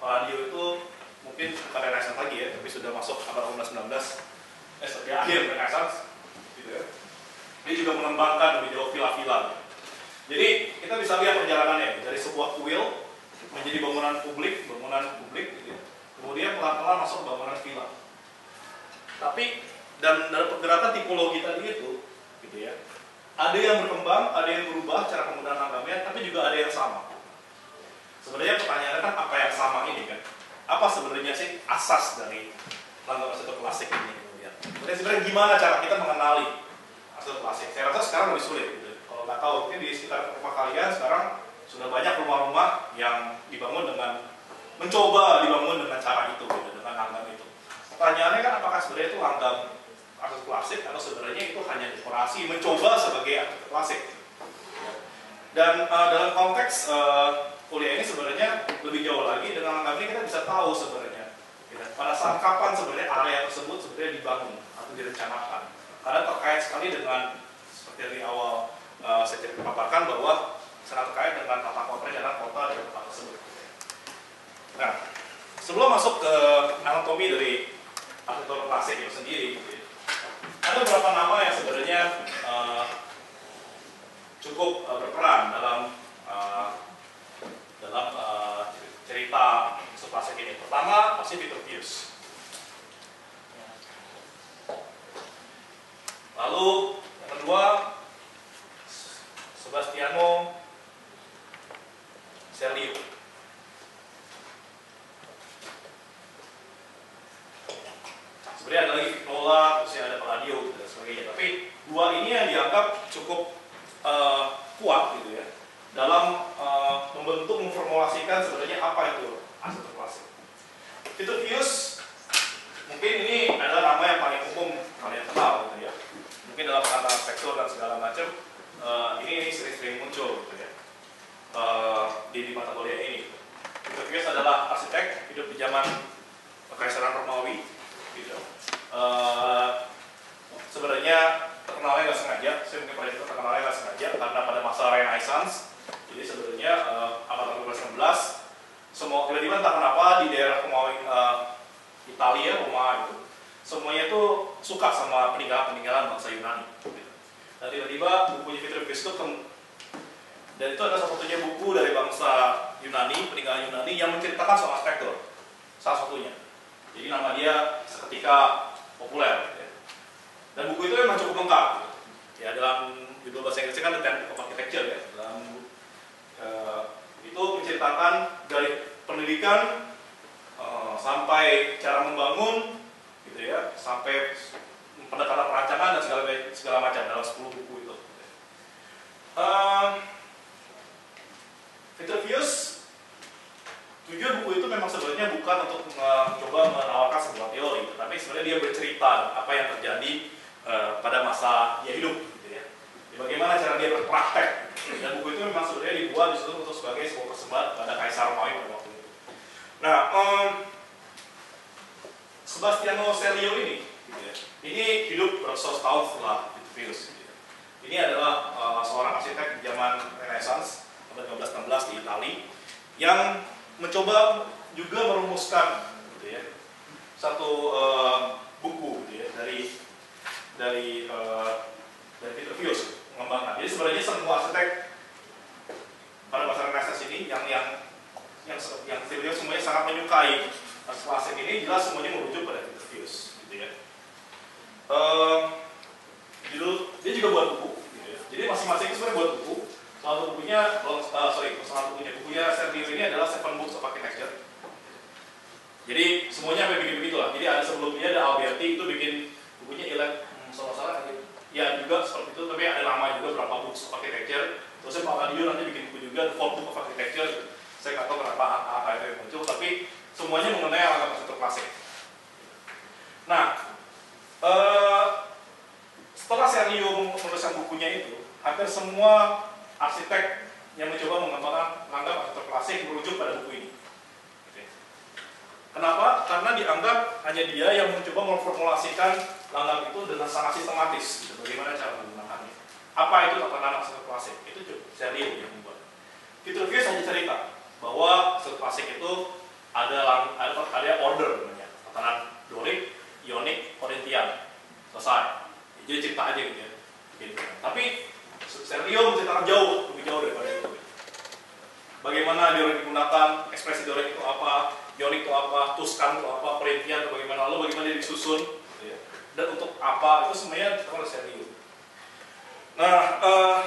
Palladio itu mungkin bukan Renaissance lagi ya, tapi sudah masuk abad 18-19, di akhir Renaissance, gitu ya. Dia juga mengembangkan lebih jauh villa-villa. Jadi kita bisa lihat perjalanannya dari sebuah kuil menjadi bangunan publik, gitu ya. Kemudian pelan-pelan masuk bangunan villa. Tapi dan dalam pergerakan tipologi tadi itu, gitu ya, ada yang berkembang, ada yang berubah cara penggunaan langgangnya, tapi juga ada yang sama. Sebenarnya pertanyaannya kan apa yang sama ini kan? Apa sebenarnya sih asas dari langgam arsitektur klasik ini kemudian? Kemudian sebenarnya gimana cara kita mengenali arsitektur klasik? Saya rasa sekarang lebih sulit gitu. Kalau nggak tahu, mungkin di sekitar rumah kalian sekarang sudah banyak rumah-rumah yang dibangun dengan dibangun dengan cara itu, gitu, dengan langgam itu. Pertanyaannya kan apakah sebenarnya itu langgam arsitektur klasik atau sebenarnya itu hanya dekorasi mencoba sebagai arsitektur klasik? Dan dalam konteks kuliah ini sebenarnya lebih jauh lagi dengan langgam ini kita bisa tahu sebenarnya pada saat kapan sebenarnya area tersebut sebenarnya dibangun atau direncanakan, karena terkait sekali dengan seperti dari awal saya paparkan bahwa sangat terkait dengan tata kota rencana kota dari kota tersebut. Nah, sebelum masuk ke anatomi dari arsitektur klasik itu sendiri, ada beberapa nama yang sebenarnya cukup berperan dalam cerita arsitektur klasik ini. Pertama pasti Vitruvius. Lalu yang kedua Sebastiano Celio. Sebenarnya ada lagi Vignola, terus ada Palladio dan sebagainya. Tapi dua ini yang dianggap cukup kuat gitu ya dalam memformulasikan sebenarnya apa itu arsitektur klasik. Vitruvius mungkin ini adalah nama yang paling umum kalian kenal gitu ya. Mungkin dalam kata arsitektur dan segala macam ini sering-sering muncul gitu ya di mata kuliah ini. Vitruvius adalah arsitek hidup di zaman Kekaisaran Romawi gitu. Sebenarnya terkenalnya nggak sengaja, saya mungkin pada itu terkenalnya nggak sengaja karena pada masa Renaissance, jadi sebenarnya abad 18-19, semua tiba-tiba entah kenapa di daerah Romawi, Italia, Roma itu, semuanya itu suka sama peninggalan bangsa Yunani. Gitu. Dan tiba-tiba bukunya Vitruvius itu dan itu adalah salah satunya buku dari bangsa Yunani, peninggalan Yunani yang menceritakan soal arsitektur, salah satunya. Jadi nama dia seketika populer. Dan buku itu memang cukup lengkap. Ya, dalam judul bahasa Inggrisnya kan The Ten of Architecture ya. Itu menceritakan dari pendidikan sampai cara membangun, gitu ya, sampai pendekatan perancangan dan segala macam dalam 10 buku itu. Vitruvius, tujuan buku itu memang sebenarnya bukan untuk mencoba menawarkan sebuah teori, tapi sebenarnya dia bercerita apa yang terjadi pada masa dia hidup, gitu ya. Bagaimana cara dia berpraktek, dan buku itu memang sebenarnya dibuat disuruh untuk sebagai sebuah persembahan pada Kaisar Romawi pada waktu itu. Nah, Sebastiano Celio ini, gitu ya, ini hidup beratus tahun setelah Vitruvius. Gitu ya. Ini adalah seorang arsitek di zaman Renaissance abad 15-16 di Italia yang mencoba juga merumuskan, gitu ya, satu buku, gitu ya, dari Vitruvius mengembangkan. Jadi sebenarnya semua arsitek pada masa Renaissance ini yang Vitruvius semuanya sangat menyukai klasik ini, jelas semuanya merujuk pada Vitruvius, gitu ya. Dia juga buat buku, gitu ya. Jadi masing-masing itu sebenarnya buat buku. Salah satu bukunya Celio ini adalah Seven Books of Architecture. Jadi semuanya sampai bikin begitulah. Jadi ada sebelumnya ada Alberti itu bikin bukunya salah ya juga seperti itu, tapi ada lama juga berapa books of architecture. Terus Palladio nanti bikin buku juga The Fourth Book of Architecture. Saya nggak tahu kenapa apa itu yang muncul, tapi semuanya mengenai langgam arsitektur klasik. Nah, setelah Celio menuliskan bukunya itu, hampir semua arsitek yang mencoba mengembangkan langgam arsitektur klasik merujuk pada buku ini. Kenapa? Karena dianggap hanya dia yang mencoba memformulasikan langgam itu dengan sangat sistematis. Gitu. Bagaimana cara menggunakannya? Apa itu tatanan arsitektur klasik? Itu Celio yang membuat. Vitruvius hanya cerita bahwa arsitektur klasik itu ada menggunakan ekspresi Doric itu apa, Ionik itu apa, Tuscan itu apa, Korintian itu bagaimana, lalu bagaimana dia disusun, gitu ya. Dan untuk apa itu semuanya kita harus serius. Nah,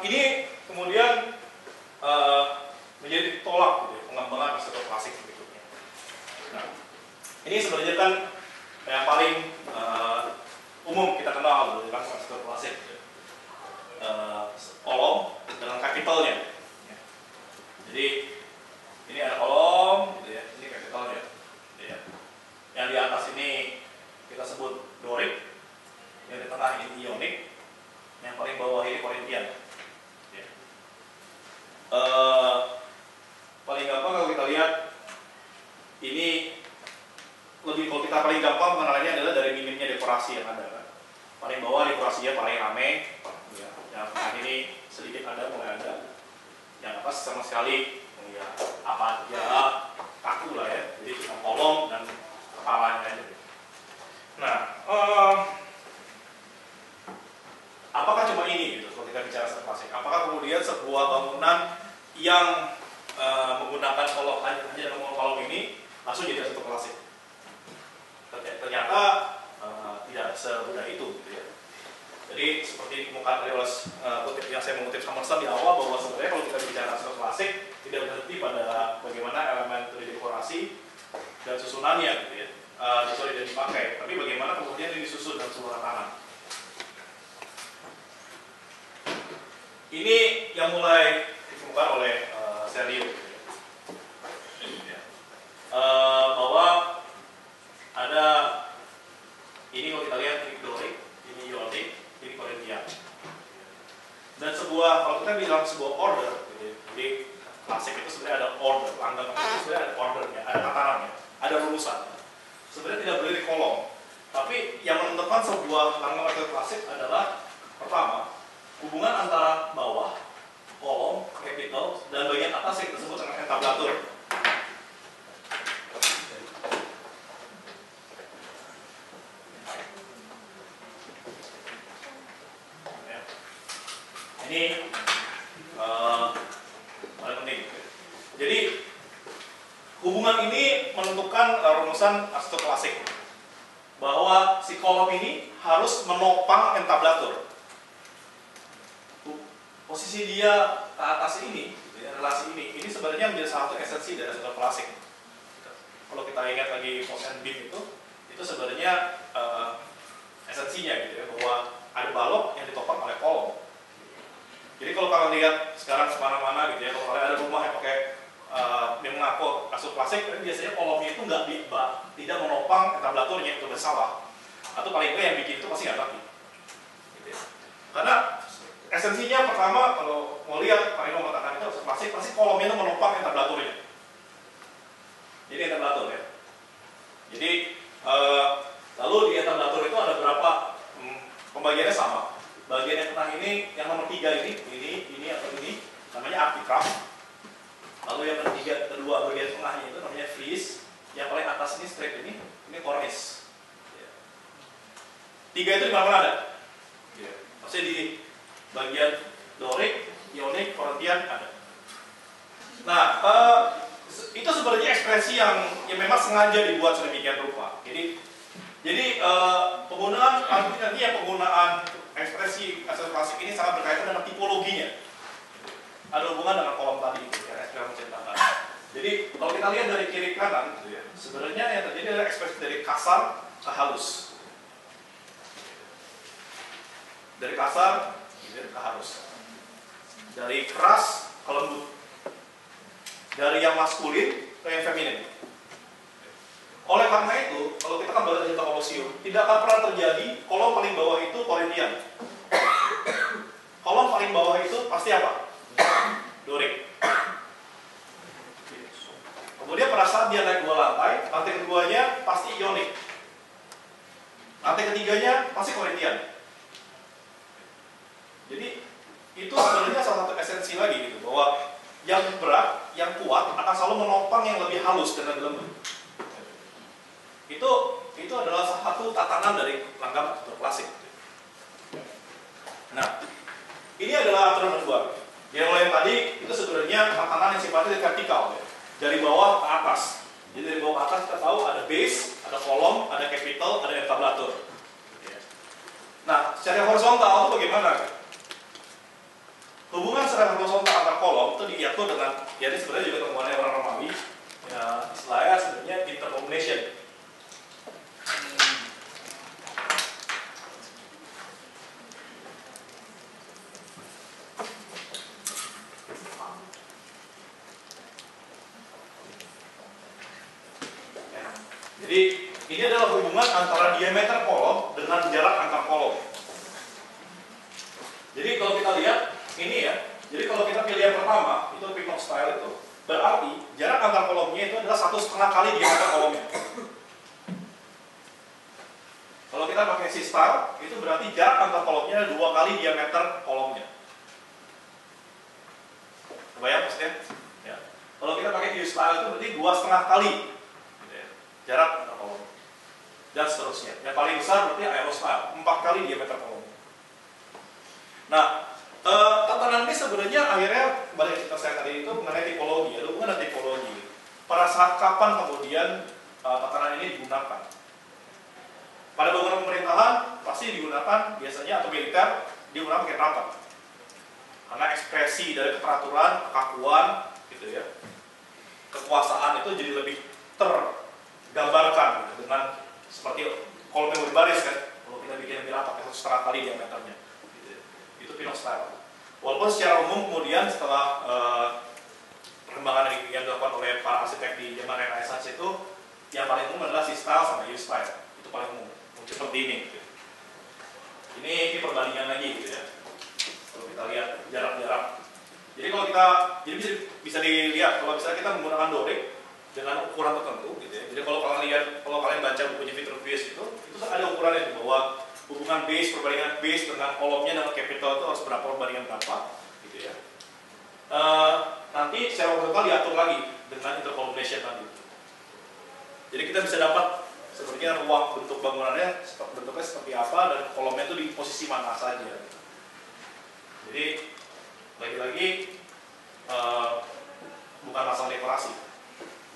ini kemudian menjadi tolak gitu ya, pengembangan arsitektur klasik berikutnya. Nah, ini sebenarnya kan yang paling umum kita kenal dalam arsitektur klasik, gitu ya. Kolom dengan kapitalnya. Ya. Jadi ini ada kolom, gitu ya, ini kapitalnya. Gitu ya. Yang di atas ini kita sebut Doric, yang di tengah ini Ionik, yang paling bawah ini Korintian. Ya. Paling gampang kalau kita lihat ini lebih, kalau kita paling gampang mengenalnya adalah dari minimnya dekorasi yang ada kan. Paling bawah dekorasinya paling rame, ya. Yang tengah ini sedikit ada, mulai ada. Yang atas sama sekali ya apa aja kaku lah ya. Jadi cuma kolom dan kepalanya aja. Nah, apakah cuma ini gitu kalau kita bicara arsitektur klasik? Apakah kemudian sebuah bangunan yang menggunakan kolom hanya dengan kolom ini langsung jadi arsitektur klasik? Ternyata tidak semudah itu, gitu ya. Jadi seperti dikemukakan oleh yang saya mengutip Summerson di awal, bahwa sebenarnya kalau kita bicara arsitektur klasik tidak berhenti pada bagaimana elemen dekorasi dan susunannya, gitu ya, dan dipakai, tapi bagaimana kemudian ini disusun dalam sebuah ratanan. Ini yang mulai ditemukan oleh Serlio, gitu ya. Bahwa ada ini, kalau kita lihat ini Doric, ini Ionik, ini Korintian. Dan kalau kita bilang sebuah order, gitu ya, jadi klasik itu sebenarnya ada order, langgam itu sebenarnya ada ordernya, ada tatanannya, ada rumusan. Sebenarnya tidak berdiri kolom, tapi yang menentukan sebuah langgam arsitektur klasik adalah pertama, hubungan antara bawah, kolom, capital, dan bagian atas yang disebut dengan entablatur. Ini paling penting. Jadi hubungan ini menentukan rumusan arsitektur klasik, bahwa si kolom ini harus menopang entablatur. Posisi dia ke atas ini, relasi ini sebenarnya menjadi salah satu esensi dari arsitektur klasik. Kalau kita ingat lagi post and beam itu sebenarnya esensinya, gitu ya, bahwa ada balok yang ditopang oleh kolom. Jadi kalau kalian lihat sekarang semana-mana, gitu ya, kalau kalian ada rumah yang pakai yang mengaku arsitektur klasik, biasanya kolomnya itu tidak menopang entablaturnya, itu bersalah. Atau paling enggak yang bikin itu pasti nggak ngerti. Gitu ya. Karena esensinya pertama, kalau mau lihat paling mengatakan itu arsitektur klasik, pasti kolomnya itu menopang entablaturnya. Jadi entablatur ya. Jadi lalu di entablatur itu ada berapa pembagiannya sama. Bagian yang tengah ini, yang nomor 3 ini atau ini namanya architrave. Lalu yang kedua bagian tengahnya itu namanya frieze. Yang paling atas ini strip ini cornice. 3 itu di mana ada? Maksudnya di bagian Doric, Ionik, Korintian ada. Nah, itu sebenarnya ekspresi yang memang sengaja dibuat sedemikian rupa. Jadi penggunaan ekspresi arsitektur klasik ini sangat berkaitan dengan tipologinya. Ada hubungan dengan kolom tadi, yang saya menceritakan. Jadi kalau kita lihat dari kiri kanan, sebenarnya yang terjadi adalah ekspresi dari kasar ke halus. Dari kasar ke halus. Dari keras ke lembut. Dari yang maskulin ke yang feminin. Oleh karena itu, kalau kita kan belajar cerita Kolosium, tidak akan pernah terjadi kolom paling bawah itu Korintian. Kolom paling bawah itu pasti apa? Doric. Kemudian pada saat dia naik 2 lantai keduanya pasti Ionik. Lantai ketiganya pasti Korintian. Jadi itu sebenarnya salah satu esensi lagi gitu, bahwa yang berat, yang kuat akan selalu menopang yang lebih halus dan lebih lembut. Itu adalah salah satu tatanan dari langgam arsitektur klasik. Nah, ini adalah aturan kedua. Yang lain tadi itu sebenarnya tatanan yang sifatnya vertikal. Ya. dari bawah ke atas. Jadi dari bawah ke atas kita tahu ada base, ada kolom, ada capital, ada entablatur. Nah, secara horizontal itu bagaimana? Hubungan secara horizontal antar kolom itu diatur dengan, ya ini sebenarnya juga temuannya orang Romawi, ya istilahnya sebenarnya intercombination. Jadi ini adalah hubungan antara diameter kolom dengan jarak antar kolom. Jadi kalau kita lihat ini ya, jadi kalau kita pilih yang pertama itu Pinot style itu, berarti jarak antar kolomnya itu adalah 1,5 kali diameter kolomnya. Kalau kita pakai C-style itu berarti jarak antar kolomnya 2 kali diameter kolomnya. Kebayang maksudnya? Ya. Kalau kita pakai U-style itu berarti 2,5 kali jarak antar kolom dan seterusnya. Yang paling besar berarti aerostyle, 4 kali diameter kolom. Nah, tatanan ini sebenarnya akhirnya kembali cerita saya tadi itu mengenai tipologi, ada hubungan dengan tipologi. Pada saat kapan kemudian tatanan ini digunakan? Pada bangunan pemerintahan pasti digunakan biasanya, atau militer digunakan pakai rapat. Karena ekspresi dari keteraturan, kekakuan, gitu ya, kekuasaan itu jadi lebih tergambarkan gitu, dengan seperti kolom yang berbaris kan. Kalau kita bikin lebih rapat, itu 1,5 kali diameternya. Gitu. Itu Pinot style. Walaupun secara umum kemudian setelah perkembangan yang dilakukan oleh para arsitek di zaman Renaissance itu, yang paling umum adalah C-style sama U-style. Itu paling umum. Seperti ini. Gitu. Ini perbandingan lagi gitu ya. Kalau kita lihat jarak-jarak. Jadi kalau kita, jadi bisa dilihat kalau misalnya kita menggunakan Doric dengan ukuran tertentu gitu ya. Jadi kalau kalian baca bukunya Vitruvius itu ada ukurannya bahwa hubungan base, perbandingan base dengan kolomnya dengan capital itu harus berapa, perbandingan berapa gitu ya. Nanti secara horizontal diatur lagi dengan intercombination tadi. Jadi kita bisa dapat sebenarnya ruang bentuk bangunannya bentuknya seperti apa dan kolomnya itu di posisi mana saja. Jadi lagi-lagi bukan masalah dekorasi.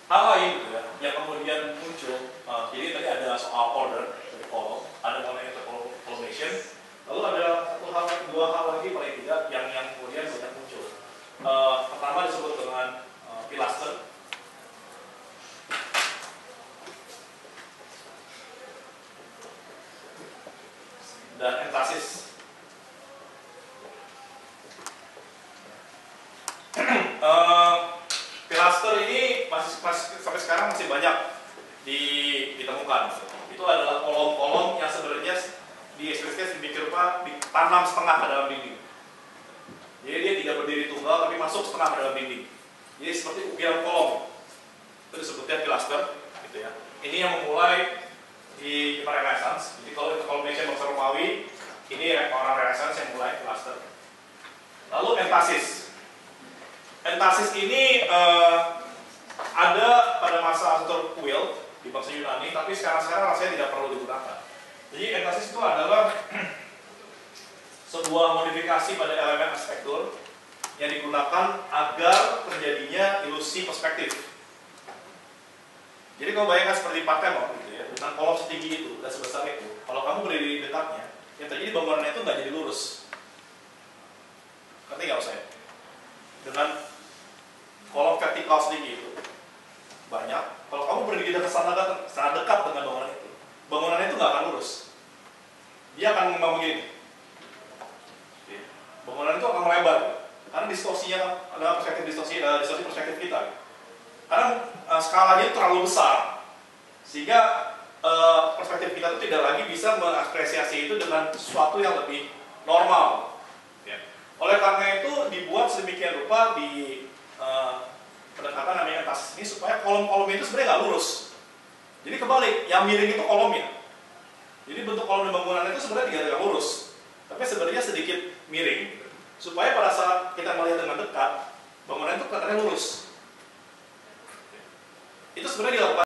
Hal lain gitu ya, yang kemudian muncul, jadi tadi ada soal order dari kolom, ada mengenai intercombination, lalu ada dua hal lagi paling tidak yang kemudian banyak muncul. Pertama disebut dengan pilaster. Dan entasis. Pilaster ini sampai sekarang masih banyak ditemukan. Itu adalah kolom-kolom yang sebenarnya diekspresikan sedemikian rupa ditanam setengah ke dalam dinding. Jadi dia tidak berdiri tunggal tapi masuk setengah ke dalam dinding. Jadi seperti ukiran kolom. Itu disebutnya pilaster, gitu ya. Ini yang memulai di zaman Renaissance. Jadi kalau intercombination bangsa Romawi, ini orang Renaissance yang mulai pilaster. Lalu entasis. Entasis ini ada pada masa arsitektur kuil di bangsa Yunani, tapi sekarang rasanya tidak perlu digunakan. Jadi entasis itu adalah sebuah modifikasi pada elemen arsitektur yang digunakan agar terjadinya ilusi perspektif. Jadi kalau bayangkan seperti Parthenon gitu ya, dengan kolom setinggi itu dan sebesar itu, kalau kamu berdiri di dekatnya, yang terjadi bangunannya itu nggak jadi lurus. Ngerti nggak saya? Dengan kolom vertikal setinggi itu banyak. Kalau kamu berdiri sangat dekat dengan bangunannya itu nggak akan lurus. Dia akan membangun begini. Bangunan itu akan melebar, karena distorsinya adalah distorsi perspektif kita. Karena skalanya itu terlalu besar, sehingga perspektif kita itu tidak lagi bisa mengapresiasi itu dengan sesuatu yang lebih normal. Ya. Oleh karena itu dibuat sedemikian rupa di pendekatan namanya entasis ini supaya kolom-kolom itu sebenarnya nggak lurus. Jadi kebalik, yang miring itu kolomnya. Jadi bentuk kolom dan bangunan itu sebenarnya tidak lurus, tapi sebenarnya sedikit miring supaya pada saat kita melihat dengan dekat bangunan itu kelihatannya lurus. Itu sebenarnya dilakukan